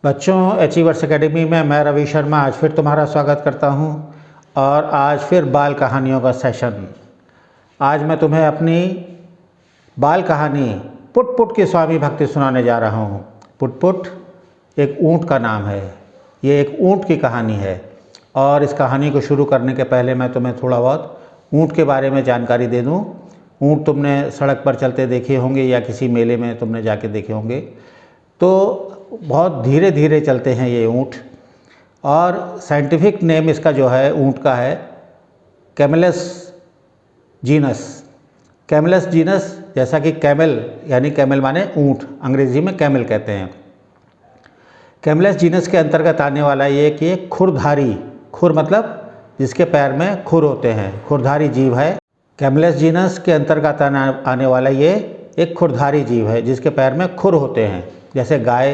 बच्चों, achievers academy में मैं रवि शर्मा आज फिर तुम्हारा स्वागत करता हूं और आज फिर बाल कहानियों का सेशन। आज मैं तुम्हें अपनी बाल कहानी पुट पुट की स्वामी भक्ति सुनाने जा रहा हूं। पुट पुट एक ऊँट का नाम है। ये एक ऊँट की कहानी है और इस कहानी को शुरू करने के पहले मैं तुम्हें थोड़ा बहुत ऊँट के बारे में जानकारी दे दूँ। ऊँट तुमने सड़क पर चलते देखे होंगे या किसी मेले में तुमने जाके देखे होंगे। तो बहुत धीरे धीरे चलते हैं ये ऊँट और साइंटिफिक नेम इसका जो है ऊँट का है कैमेलस जीनस। कैमेलस जीनस जैसा कि कैमल यानी कैमल माने ऊँट, अंग्रेजी में कैमल कहते हैं। कैमेलस जीनस के अंतर्गत आने वाला ये कि ये खुरधारी, खुर मतलब जिसके पैर में खुर होते हैं, खुरधारी जीव है। कैमेलस जीनस के अंतर्गत आने वाला ये एक खुरधारी जीव है जिसके पैर में खुर होते हैं। जैसे गाय,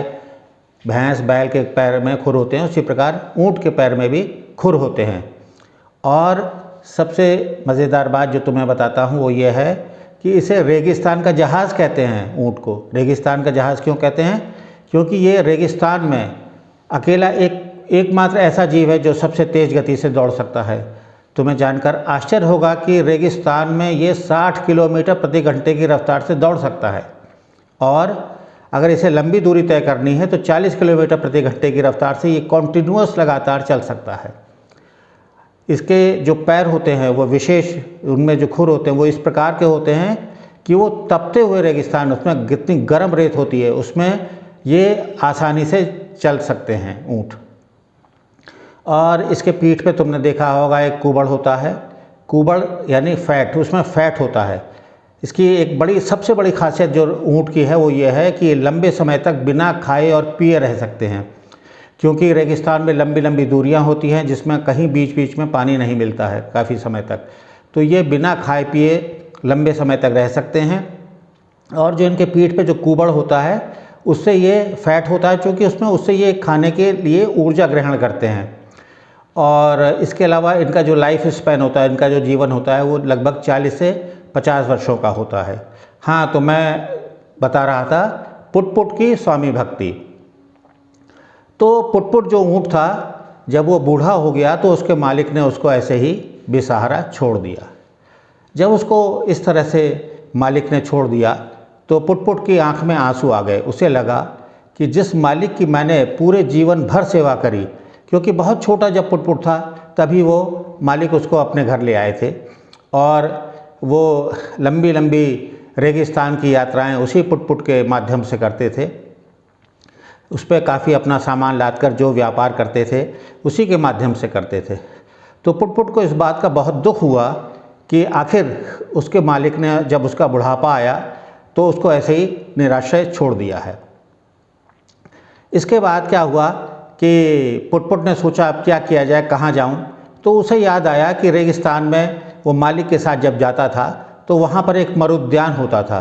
भैंस, बैल के पैर में खुर होते हैं, उसी प्रकार ऊँट के पैर में भी खुर होते हैं। और सबसे मज़ेदार बात जो तुम्हें बताता हूँ वो ये है कि इसे रेगिस्तान का जहाज़ कहते हैं। ऊँट को रेगिस्तान का जहाज़ क्यों कहते हैं? क्योंकि ये रेगिस्तान में अकेला एकमात्र ऐसा जीव है जो सबसे तेज़ गति से दौड़ सकता है। तुम्हें जानकर आश्चर्य होगा कि रेगिस्तान में ये 60 किलोमीटर प्रति घंटे की रफ्तार से दौड़ सकता है और अगर इसे लंबी दूरी तय करनी है तो 40 किलोमीटर प्रति घंटे की रफ्तार से ये कॉन्टिन्यूअस लगातार चल सकता है। इसके जो पैर होते हैं वो विशेष, उनमें जो खुर होते हैं वो इस प्रकार के होते हैं कि वो तपते हुए रेगिस्तान, उसमें कितनी गर्म रेत होती है उसमें ये आसानी से चल सकते हैं ऊँट। और इसके पीठ पे तुमने देखा होगा एक कुबड़ होता है। कुबड़ यानी फैट, उसमें फैट होता है। इसकी एक सबसे बड़ी खासियत जो ऊँट की है वो ये है कि लंबे समय तक बिना खाए और पिए रह सकते हैं, क्योंकि रेगिस्तान में लंबी लंबी दूरियां होती हैं जिसमें कहीं बीच बीच में पानी नहीं मिलता है काफ़ी समय तक। तो ये बिना खाए पिए लंबे समय तक रह सकते हैं। और जो इनके पीठ पे जो कुबड़ होता है उससे ये फैट होता है, क्योंकि उससे ये खाने के लिए ऊर्जा ग्रहण करते हैं। और इसके अलावा इनका जो लाइफ स्पैन होता है, इनका जो जीवन होता है वो लगभग 40 से 50 वर्षों का होता है। हाँ, तो मैं बता रहा था पुट पुट की स्वामी भक्ति। तो पुट पुट जो ऊँट था, जब वो बूढ़ा हो गया तो उसके मालिक ने उसको ऐसे ही बेसहारा छोड़ दिया। जब उसको इस तरह से मालिक ने छोड़ दिया तो पुट पुट की आँख में आंसू आ गए। उसे लगा कि जिस मालिक की मैंने पूरे जीवन भर सेवा करी, क्योंकि बहुत छोटा जब पुट पुट था तभी वो मालिक उसको अपने घर ले आए थे और वो लंबी लंबी रेगिस्तान की यात्राएं उसी पुट पुट के माध्यम से करते थे। उस पर काफ़ी अपना सामान लादकर जो व्यापार करते थे उसी के माध्यम से करते थे। तो पुट पुट को इस बात का बहुत दुख हुआ कि आखिर उसके मालिक ने जब उसका बुढ़ापा आया तो उसको ऐसे ही निराश्रय छोड़ दिया है। इसके बाद क्या हुआ कि पुट पुट ने सोचा अब क्या किया जाए, कहाँ जाऊँ। तो उसे याद आया कि रेगिस्तान में वो मालिक के साथ जब जाता था तो वहाँ पर एक मरुद्यान होता था।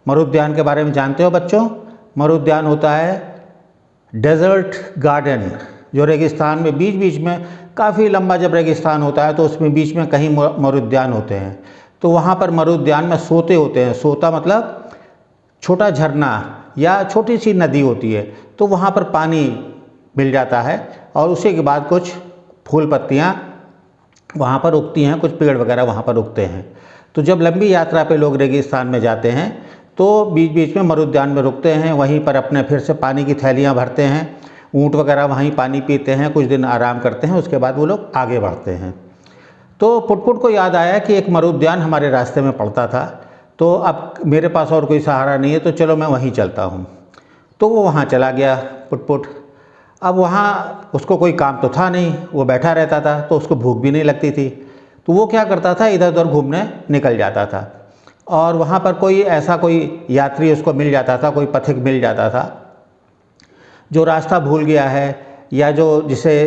मरुद्यान के बारे में जानते हो बच्चों? मरुद्यान होता है डेजर्ट गार्डन, जो रेगिस्तान में बीच बीच में काफ़ी लंबा जब रेगिस्तान होता है तो उसमें बीच में कहीं मरुद्यान होते हैं। तो वहाँ पर मरुद्यान में सोते होते हैं। सोता मतलब छोटा झरना या छोटी सी नदी होती है, तो वहाँ पर पानी मिल जाता है और उसी के बाद कुछ फूल पत्तियाँ वहाँ पर उगती हैं, कुछ पेड़ वगैरह वहाँ पर उगते हैं। तो जब लंबी यात्रा पे लोग रेगिस्तान में जाते हैं तो बीच बीच में मरुद्यान में रुकते हैं, वहीं पर अपने फिर से पानी की थैलियाँ भरते हैं, ऊँट वगैरह वहीं पानी पीते हैं, कुछ दिन आराम करते हैं, उसके बाद वो लोग आगे बढ़ते हैं। तो पुट पुट को याद आया कि एक मरुद्यान हमारे रास्ते में पड़ता था, तो अब मेरे पास और कोई सहारा नहीं है, तो चलो मैं वहीं चलता हूँ। तो वो वहाँ चला गया पुट पुट। अब वहाँ उसको कोई काम तो था नहीं, वो बैठा रहता था, तो उसको भूख भी नहीं लगती थी। तो वो क्या करता था, इधर उधर घूमने निकल जाता था और वहाँ पर कोई यात्री उसको मिल जाता था, कोई पथिक मिल जाता था जो रास्ता भूल गया है या जिसे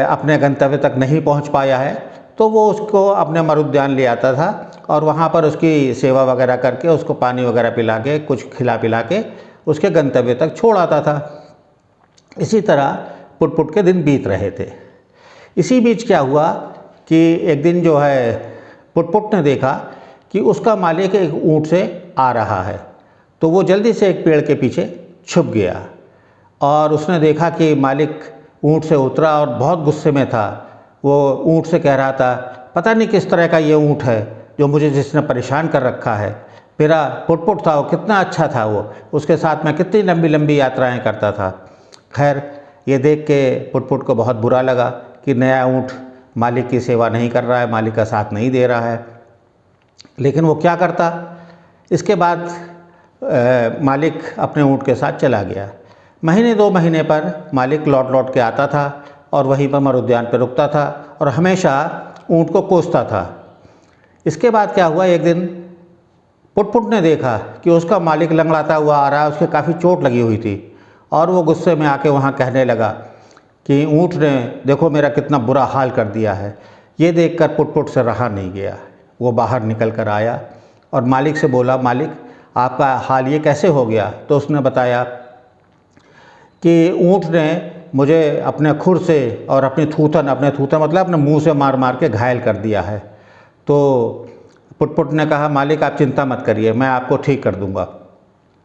अपने गंतव्य तक नहीं पहुँच पाया है, तो वो उसको अपने मरुद्यान ले आता था और वहाँ पर उसकी सेवा वगैरह करके उसको पानी वगैरह पिला के, कुछ खिला पिला के उसके गंतव्य तक छोड़ आता था। इसी तरह पुट पुट के दिन बीत रहे थे। इसी बीच क्या हुआ कि एक दिन जो है पुट पुट ने देखा कि उसका मालिक एक ऊँट से आ रहा है, तो वो जल्दी से एक पेड़ के पीछे छुप गया और उसने देखा कि मालिक ऊँट से उतरा और बहुत गुस्से में था। वो ऊँट से कह रहा था, पता नहीं किस तरह का ये ऊँट है जो मुझे जिसने परेशान कर रखा है। मेरा पुटपुट था वो कितना अच्छा था, वो उसके साथ मैं कितनी लंबी लंबी यात्राएं करता था। खैर ये देख के पुटपुट को बहुत बुरा लगा कि नया ऊँट मालिक की सेवा नहीं कर रहा है, मालिक का साथ नहीं दे रहा है। लेकिन वो क्या करता। इसके बाद मालिक अपने ऊँट के साथ चला गया। महीने 2 महीने पर मालिक लौट लौट के आता था और वहीं पर अमर उद्यान पर रुकता था और हमेशा ऊँट को कोसता था। इसके बाद क्या हुआ, एक दिन पुटपुट ने देखा कि उसका मालिक लंगड़ाता हुआ आ रहा है, उसके काफ़ी चोट लगी हुई थी और वो गुस्से में आके वहाँ कहने लगा कि ऊँट ने देखो मेरा कितना बुरा हाल कर दिया है। ये देखकर पुटपुट से रहा नहीं गया। वो बाहर निकल कर आया और मालिक से बोला, मालिक आपका हाल ये कैसे हो गया? तो उसने बताया कि ऊँट ने मुझे अपने खुर से और अपने थूथन मतलब अपने मुंह से मार मार के घायल कर दिया है। तो पुटपुट ने कहा, मालिक आप चिंता मत करिए, मैं आपको ठीक कर दूंगा।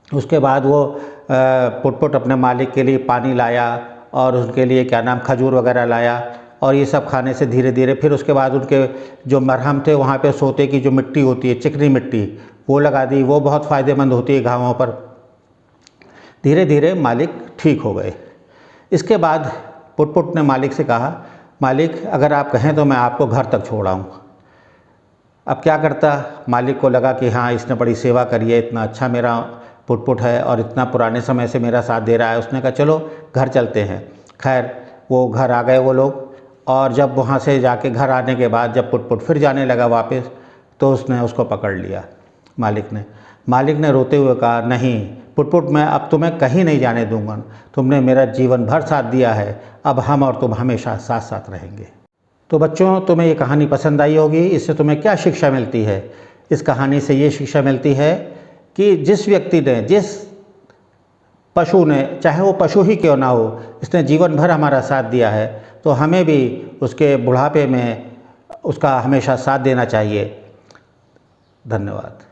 उसके बाद वो पुटपुट अपने मालिक के लिए पानी लाया और उनके लिए क्या नाम खजूर वगैरह लाया और ये सब खाने से धीरे धीरे फिर उसके बाद उनके जो मरहम थे वहाँ पे सोते की जो मिट्टी होती है, चिकनी मिट्टी, वो लगा दी। वो बहुत फ़ायदेमंद होती है घावों पर। धीरे धीरे मालिक ठीक हो गए। इसके बाद पुटपुट ने मालिक से कहा, मालिक अगर आप कहें तो मैं आपको घर तक छोड़ आऊँ। अब क्या करता, मालिक को लगा कि हाँ इसने बड़ी सेवा करी है, इतना अच्छा मेरा पुटपुट है और इतना पुराने समय से मेरा साथ दे रहा है। उसने कहा चलो घर चलते हैं। खैर वो घर आ गए वो लोग, और जब वहाँ से जाके घर आने के बाद जब पुटपुट फिर जाने लगा वापस, तो उसने उसको पकड़ लिया मालिक ने रोते हुए कहा, नहीं पुटपुट मैं अब तुम्हें कहीं नहीं जाने दूंगा, तुमने मेरा जीवन भर साथ दिया है, अब हम और तुम हमेशा साथ साथ रहेंगे। तो बच्चों तुम्हें ये कहानी पसंद आई होगी। इससे तुम्हें क्या शिक्षा मिलती है? इस कहानी से ये शिक्षा मिलती है कि जिस व्यक्ति ने, जिस पशु ने, चाहे वो पशु ही क्यों ना हो, इसने जीवन भर हमारा साथ दिया है, तो हमें भी उसके बुढ़ापे में उसका हमेशा साथ देना चाहिए। धन्यवाद।